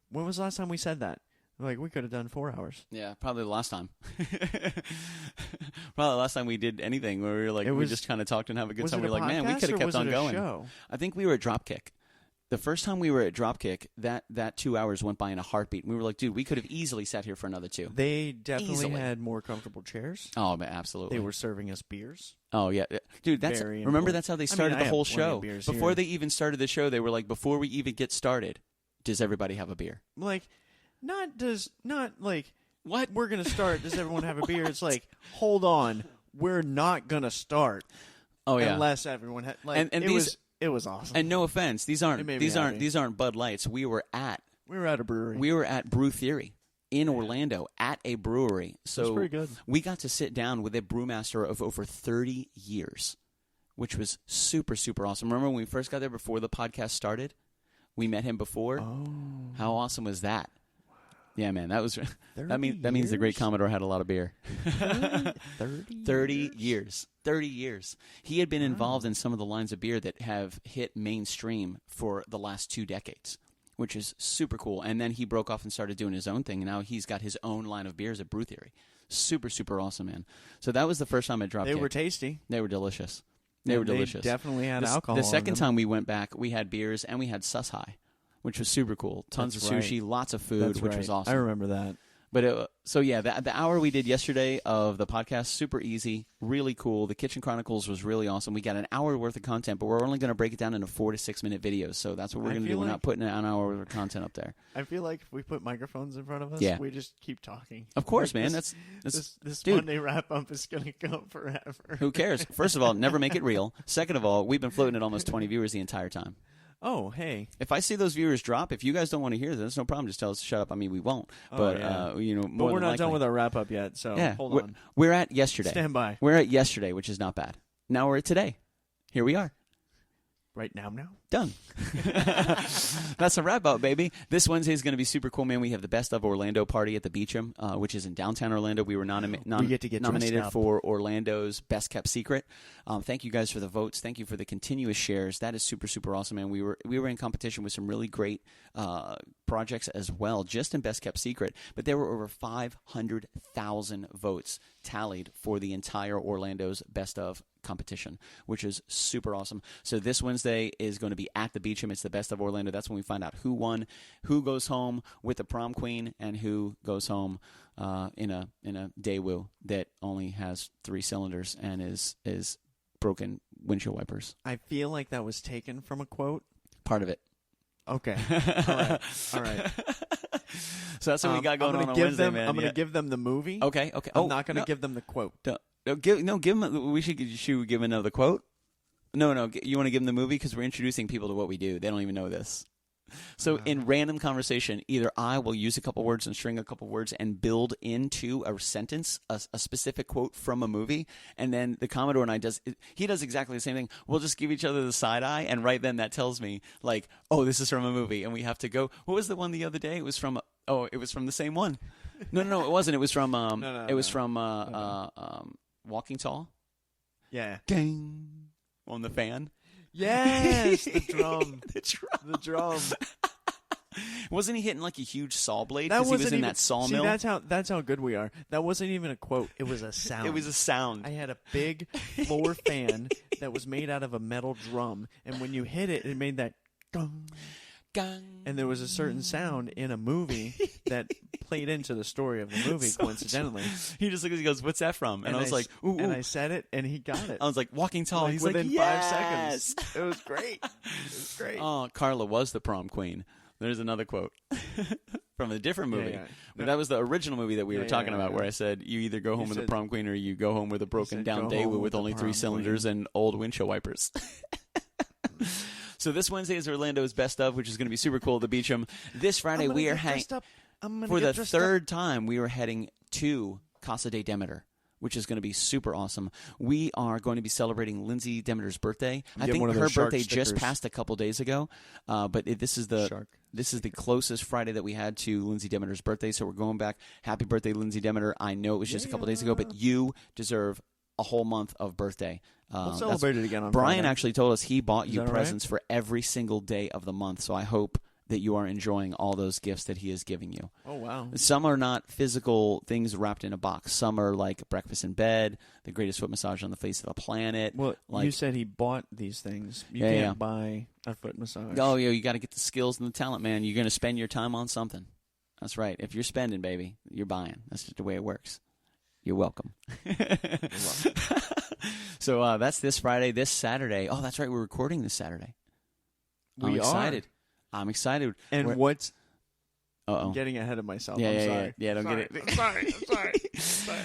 When was the last time we said that? Like, we could have done 4 hours. Yeah, probably the last time. Probably the last time we did anything where we were like, we just kind of talked and have a good time. We were like, man, we could have kept on going. Show? I think we were at Dropkick. The first time we were at Dropkick, that 2 hours went by in a heartbeat. We were like, dude, we could have easily sat here for another 2. They definitely had more comfortable chairs. Oh, absolutely. They were serving us beers. Oh, yeah. Dude, remember that's how they started the whole show. Before they even started the show, they were like, before we even get started, does everybody have a beer? Like... Not like what we're gonna start. Does everyone have a beer? It's like, hold on, we're not gonna start. Oh yeah, unless everyone had like. And it was awesome. And no offense, these aren't Bud Lights. We were at a brewery. We were at Brew Theory in Orlando at a brewery. So that's pretty good. We got to sit down with a brewmaster of over 30 years, which was super awesome. Remember when we first got there before the podcast started? We met him before. Oh, how awesome was that? Yeah, man, that was that means the great Commodore had a lot of beer. 30 years. 30 years. He had been involved in some of the lines of beer that have hit mainstream for the last 2 decades, which is super cool. And then he broke off and started doing his own thing, and now he's got his own line of beers at Brew Theory. Super awesome, man. So that was the first time I dropped. They were tasty. They were delicious. They were delicious. Definitely had alcohol. The second time we went back, we had beers and we had Sus High, which was super cool. Tons of sushi, lots of food, which was awesome. I remember that. But the hour we did yesterday of the podcast, super easy, really cool. The Kitchen Chronicles was really awesome. We got an hour worth of content, but we're only going to break it down into 4 to 6 minute videos. So that's what we're going to do. We're not putting an hour worth of content up there. I feel like if we put microphones in front of us, we just keep talking. Of course, man. This Monday wrap up is going to go forever. Who cares? First of all, never make it real. Second of all, we've been floating at almost 20 viewers the entire time. Oh, hey. If I see those viewers drop, if you guys don't want to hear this, no problem. Just tell us to shut up. I mean, we won't. But we're not done with our wrap-up yet, so hold on. We're at yesterday. Stand by. We're at yesterday, which is not bad. Now we're at today. Here we are. Right now? Done. That's a wrap-up, baby. This Wednesday is going to be super cool, man. We have the Best of Orlando party at the Beecham, which is in downtown Orlando. We were we get to get nominated for Orlando's Best Kept Secret. Thank you guys for the votes. Thank you for the continuous shares. That is super, super awesome, man. We were in competition with some really great projects as well, just in Best Kept Secret. But there were over 500,000 votes tallied for the entire Orlando's Best of competition, which is super awesome. So this Wednesday is going to be at the Beecham. It's the Best of Orlando. That's when we find out who won, who goes home with the prom queen, and who goes home in a Daewoo that only has 3 cylinders and is broken windshield wipers. I feel like that was taken from a quote. Part of it. Okay. All right. So that's what we got going on Wednesday, man. I'm going to give them the movie. Okay. I'm not going to give them the quote. Give them. We should give another quote. No. You want to give them the movie because we're introducing people to what we do. They don't even know this. So in random conversation, either I will use a couple words and string a couple words and build into a sentence a specific quote from a movie, and then the Commodore and I does exactly the same thing. We'll just give each other the side eye, and right then that tells me like, oh, this is from a movie, and we have to go. What was the one the other day? It was from the same one. No, it wasn't. It was from Walking Tall. Yeah. Ding on the fan. Yes, the drum. The drum. Wasn't he hitting like a huge saw blade because he was in that sawmill? See, that's how good we are. That wasn't even a quote. It was a sound. It was a sound. I had a big floor fan that was made out of a metal drum, and when you hit it, it made that gong. And there was a certain sound in a movie that played into the story of the movie, coincidentally. He just looked at it, he goes, what's that from? And I was like, ooh. And I said it, and he got it. I was like, Walking Tall. He's within like, 5 seconds. It was great. Oh, Carla was the prom queen. There's another quote from a different movie. Yeah. But that was the original movie that we were talking about, where I said, you either go home with a prom queen or you go home with a broken down Daewoo with only 3 cylinders and old windshield wipers. So this Wednesday is Orlando's Best of, which is going to be super cool at the Beecham. This Friday we are for the third time we are heading to Casa de Demeter, which is going to be super awesome. We are going to be celebrating Lindsay Demeter's birthday. I think her birthday just passed a couple days ago, but this is the closest Friday that we had to Lindsay Demeter's birthday. So we're going back. Happy birthday, Lindsay Demeter! I know it was just a couple days ago, but you deserve a whole month of birthday. We'll celebrate it again on Brian Friday. Actually told us he bought you presents for every single day of the month, so I hope that you are enjoying all those gifts that he is giving you. Oh, wow. Some are not physical things wrapped in a box. Some are like breakfast in bed, the greatest foot massage on the face of the planet. Well, you said he bought these things. You can't buy a foot massage. Oh, yeah, you got to get the skills and the talent, man. You're going to spend your time on something. That's right. If you're spending, baby, you're buying. That's just the way it works. You're welcome. So that's this Friday. This Saturday. Oh, that's right. We're recording this Saturday. I'm excited. I'm excited. And what's... I'm getting ahead of myself. I'm sorry. Yeah, don't get it. I'm sorry.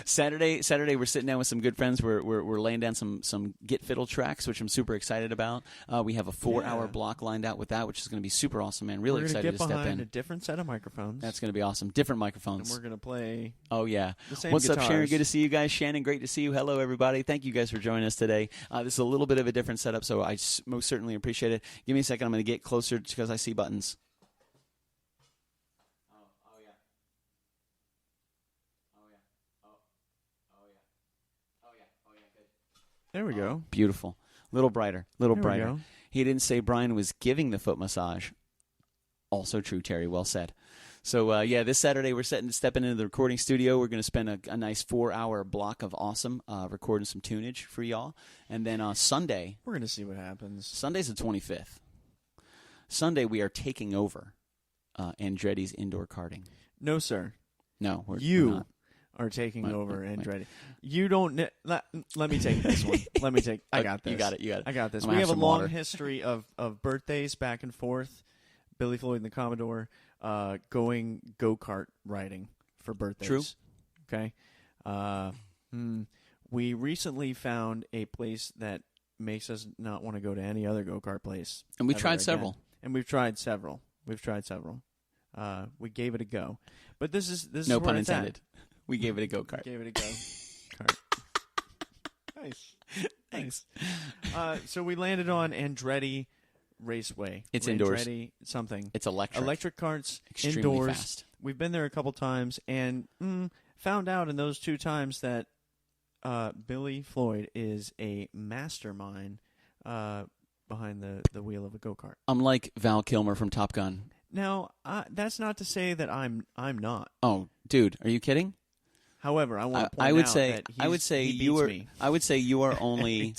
Saturday, we're sitting down with some good friends. We're laying down some Get Fiddle tracks, which I'm super excited about. We have a 4-hour block lined out with that, which is going to be super awesome, man. Really excited to step in. We're going to get behind a different set of microphones. That's going to be awesome. Different microphones. And we're going to play. Oh yeah. The same What's guitars. up, Sharon? Good to see you guys. Shannon, great to see you. Hello, everybody. Thank you guys for joining us today. This is a little bit of a different setup, so I most certainly appreciate it. Give me a second. I'm going to get closer because I see buttons. There we go. Beautiful. Little brighter. He didn't say Brian was giving the foot massage. Also true, Terry. Well said. So, this Saturday we're stepping into the recording studio. We're going to spend a nice 4-hour block of awesome recording some tunage for y'all. And then Sunday... We're going to see what happens. Sunday's the 25th. Sunday we are taking over Andretti's indoor karting. No, sir. No, we're not. Are taking over Andretti. You don't. Let me take this one. I got this. You got it. I got this. We have a long history of birthdays back and forth. Billy Floyd and the Commodore going go-kart riding for birthdays. True. Okay. We recently found a place that makes us not want to go to any other go-kart place. And we tried several. We've tried several. We gave it a go. But this is no where pun it's intended. At. We gave it a go-kart. Gave it a go-kart. Nice. Thanks. So we landed on Andretti Raceway. It's indoors. Andretti something. It's electric. Electric karts, extremely indoors. Fast. We've been there a couple times and found out in those 2 times that Billy Floyd is a mastermind behind the wheel of a go-kart. Unlike Val Kilmer from Top Gun. Now, that's not to say that I'm not. Oh, dude, are you kidding? However, I want to point out that I would say you are only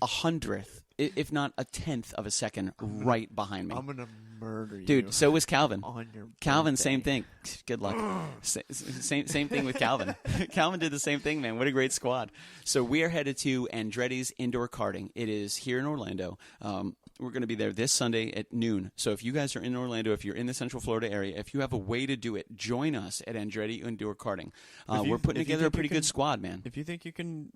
100th, if not a 10th of a second, right behind me. I'm gonna murder you, dude. So was Calvin. On your Calvin, birthday. same thing. Good luck. Same thing with Calvin. Calvin did the same thing, man. What a great squad. So we are headed to Andretti's indoor karting. It is here in Orlando. We're going to be there this Sunday at noon. So if you guys are in Orlando, if you're in the Central Florida area, if you have a way to do it, join us at Andretti Indoor Karting. We're putting together a pretty good squad, man. If you think you can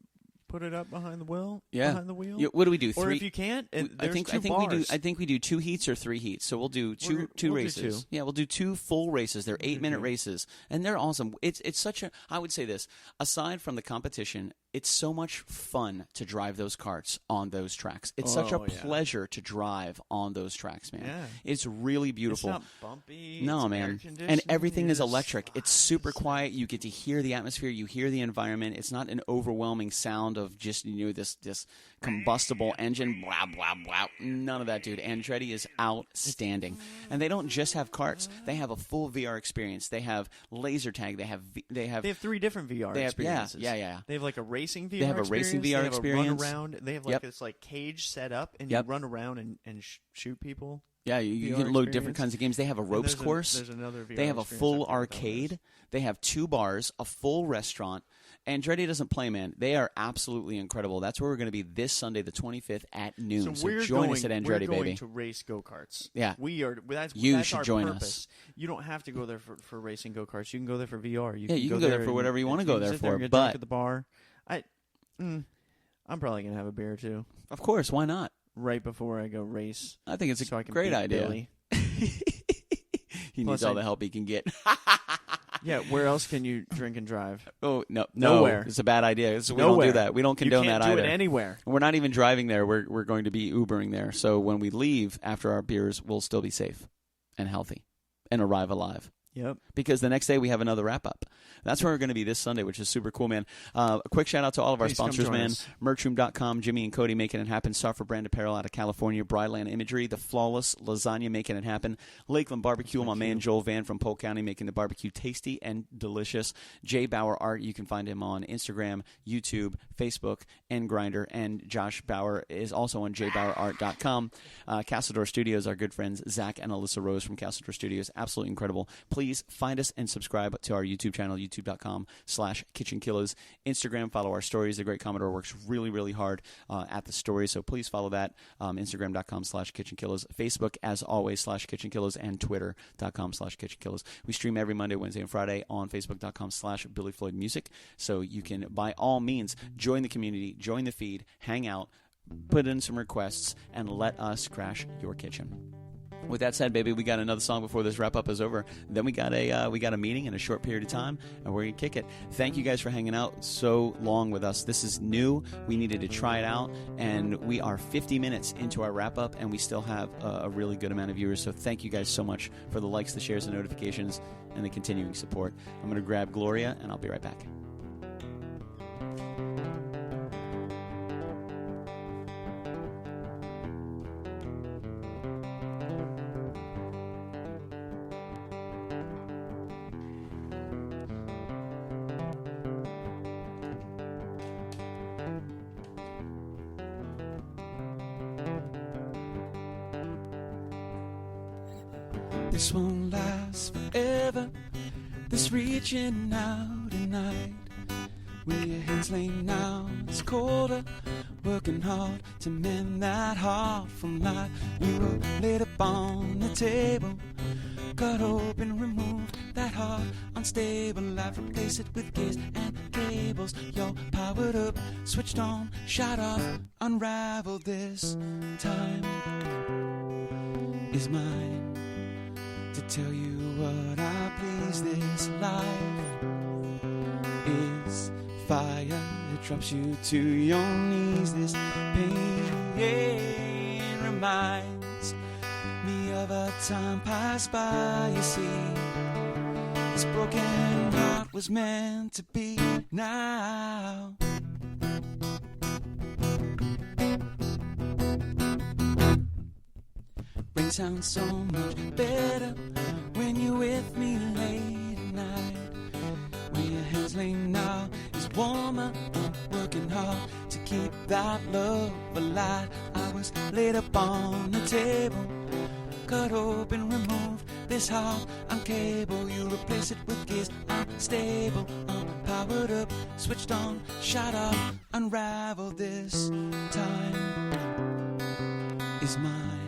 put it up behind the wheel, yeah. What do we do? Or if you can't, I think we do 2 heats or 3 heats. So we'll do two races. Yeah, we'll do 2 full races. They're 8-minute races, and they're awesome. It's such a. I would say this. Aside from the competition, it's so much fun to drive those karts on those tracks. It's such a pleasure to drive on those tracks, man. Yeah. It's really beautiful. It's not bumpy. No, man. And everything is electric. It's super quiet. You get to hear the atmosphere. You hear the environment. It's not an overwhelming sound of just this combustible engine. Blah, blah, blah. None of that, dude. Andretti is outstanding. And they don't just have karts. They have a full VR experience. They have laser tag. They have 3 different VR experiences. Yeah. They have like a racing VR experience. They have a racing VR experience. They have a run around. They have like this like cage set up, and you run around and shoot people. Yeah, you can load different kinds of games. They have a ropes course. There's another VR They have a full arcade. They have 2 bars, a full restaurant. Andretti doesn't play, man. They are absolutely incredible. That's where we're going to be this Sunday, the 25th at noon. So join us at Andretti, we're going baby. to race go-karts. Yeah. We are. That's should our join purpose. us. You don't have to go there for racing go-karts. You can go there for VR. You can go there for whatever you want to go there for. But drunk at the bar, I'm probably going to have a beer, too. Of course. Why not? Right before I go race. I think it's a great idea. Billy. He needs all the help he can get. Yeah, where else can you drink and drive? Oh, no. Nowhere. It's a bad idea. We don't do that. We don't condone that either. You can't do it anywhere. We're not even driving there. We're going to be Ubering there. So when we leave after our beers, we'll still be safe and healthy and arrive alive. Yep. Because the next day we have another wrap-up. That's where we're going to be this Sunday, which is super cool, man. A quick shout-out to all of our sponsors, man. Merchroom.com, Jimmy and Cody making it happen. Software Brand Apparel out of California. Bryland Imagery, The Flawless Lasagna making it happen. Lakeland Barbecue, my man Joel Van from Polk County making the barbecue tasty and delicious. Jay Bauer Art, you can find him on Instagram, YouTube, Facebook, and Grindr. And Josh Bauer is also on jbauerart.com. Castledor Studios, our good friends Zach and Alyssa Rose from Castledor Studios. Absolutely incredible. Please find us and subscribe to our YouTube channel, youtube.com/KitchenKillaz. Instagram, follow our stories. The Great Commodore works really, really hard at the stories, so please follow that. Instagram.com/KitchenKillaz. Facebook, as always, /KitchenKillaz, and Twitter.com/KitchenKillaz. We stream every Monday, Wednesday, and Friday on Facebook.com/BillyFloydMusic, so you can, by all means, join the community, join the feed, hang out, put in some requests, and let us crash your kitchen. With that said, baby, we got another song before this wrap-up is over. Then we got a meeting in a short period of time, and we're going to kick it. Thank you guys for hanging out so long with us. This is new. We needed to try it out, and we are 50 minutes into our wrap-up, and we still have a really good amount of viewers. So thank you guys so much for the likes, the shares, the notifications, and the continuing support. I'm going to grab Gloria, and I'll be right back. This won't last forever, this reaching out at night. Where your hands lay now, it's colder, working hard to mend that heart from life. You were laid upon the table, cut open, remove that heart, unstable life, replace it with gears and cables. You're powered up, switched on, shut off, unravel. This time is mine to tell you what I please. This life is fire, it drops you to your knees. This pain reminds me of a time passed by. You see, this broken heart was meant to be now. Rain sounds so much better when you're with me late at night. Where your hands lay now is warmer, working hard to keep that love alive. I was laid upon the table, cut open, remove this heart, uncable. You replace it with gears, unstable, powered up, switched on, shut off, unravel. This time is mine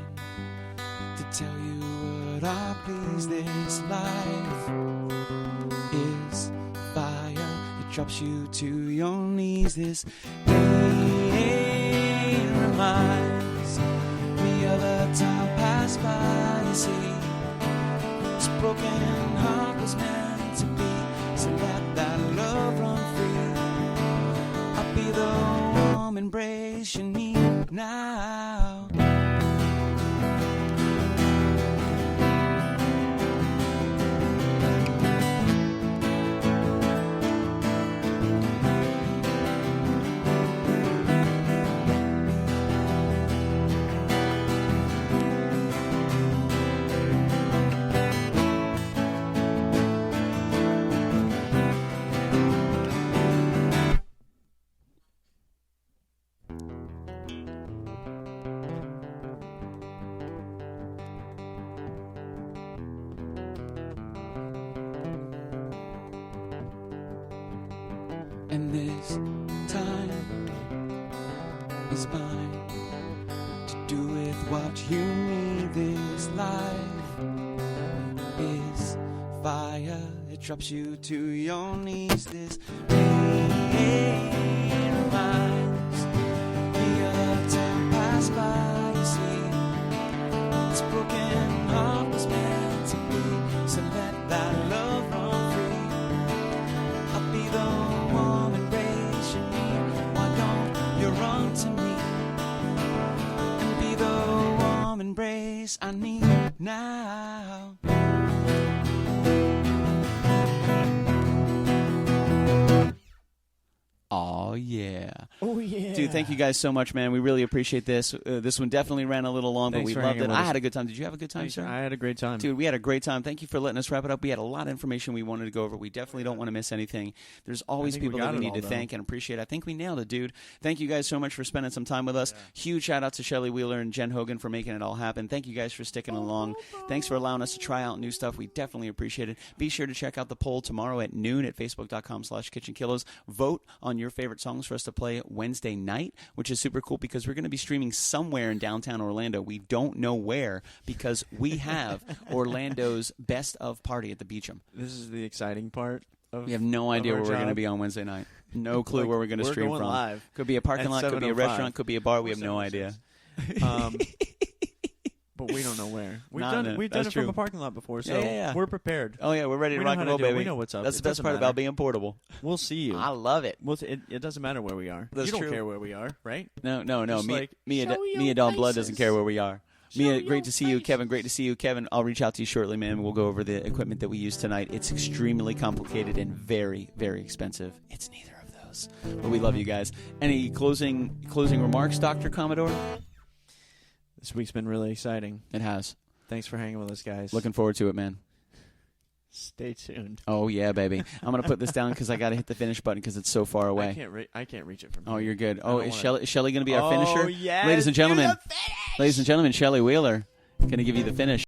to tell you what I please. This life is fire, it drops you to your knees. This pain reminds me of a time passed by. You see, this broken heart was meant to be, so let that love run free. I'll be the warm embrace you need now. And this time is mine to do with what you need. This life is fire, it drops you to your knees. This pain reminds me of time passed by. You see, this broken heart was meant to be, so let that love run free. I'll be the warm embrace you need. Why don't you run to me and be the warm embrace I need now? Oh yeah. Oh yeah. Dude, thank you guys so much, man. We really appreciate this. This one definitely ran a little long, but we loved it. I had a good time. Did you have a good time, sir? I had a great time. Dude, we had a great time. Thank you for letting us wrap it up. We had a lot of information we wanted to go over. We definitely don't want to miss anything. There's always people that we need to thank and appreciate. I think we nailed it, dude. Thank you guys so much for spending some time with us. Yeah. Huge shout out to Shelly Wheeler and Jen Hogan for making it all happen. Thank you guys for sticking along. Thanks for allowing us to try out new stuff. We definitely appreciate it. Be sure to check out the poll tomorrow at noon at facebook.com/KitchenKillaz. Vote on your favorite songs for us to play Wednesday night, which is super cool because we're going to be streaming somewhere in downtown Orlando. We don't know where because we have Orlando's best of party at the Beecham. This is the exciting part. We have no idea where we're going to be on Wednesday night. No clue where we're going to stream from. Live. Could be a parking lot, could be a restaurant, could be a bar. We have no idea. But we don't know where. We've done it from a parking lot before, so we're prepared. Oh, yeah, we're ready to rock and roll, baby. We know what's up. That's the best part about being portable. We'll see you. I love it. It doesn't matter where we are. That's you don't care where we are, right? No. Mia Dawn Blood doesn't care where we are. Mia, great to see you. Kevin, great to see you. Kevin, I'll reach out to you shortly, man. We'll go over the equipment that we use tonight. It's extremely complicated and very, very expensive. It's neither of those. But we love you guys. Any closing remarks, Dr. Commodore? This week's been really exciting. It has. Thanks for hanging with us, guys. Looking forward to it, man. Stay tuned. Oh, yeah, baby. I'm going to put this down because I got to hit the finish button because it's so far away. I can't reach it from here. Oh, you're good. Oh, is Shelly going to be our finisher? Oh, yes. Ladies and gentlemen, Shelly Wheeler going to give you the finish.